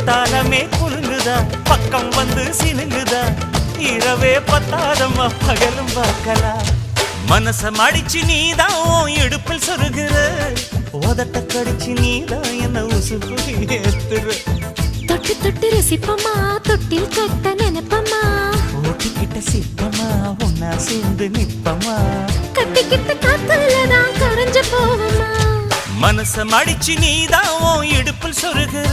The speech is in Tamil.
குத்தாலமே குலுங்குதா பக்கம் வந்து சினுங்குதா இரவே பத்தாதம்மா பகலும் பார்க்கலாம் மனச மடிச்சு நீதான் இடுப்பில் சொருகிற உதட்ட கடிச்சு நீதான் என்ன உசுப்பு ஏத்துற தொட்டு தொட்டு ரசிப்பமா தொட்டில் கட்ட நினைப்பமா ஓட்டிக்கிட்ட சிப்பமா ஒன்னா சேர்ந்து நிப்பமா கட்டிக்கிட்ட காத்துலதான் கரைஞ்சு போவமா மனச மடிச்சு நீதான் இடுப்பில் சொருகிற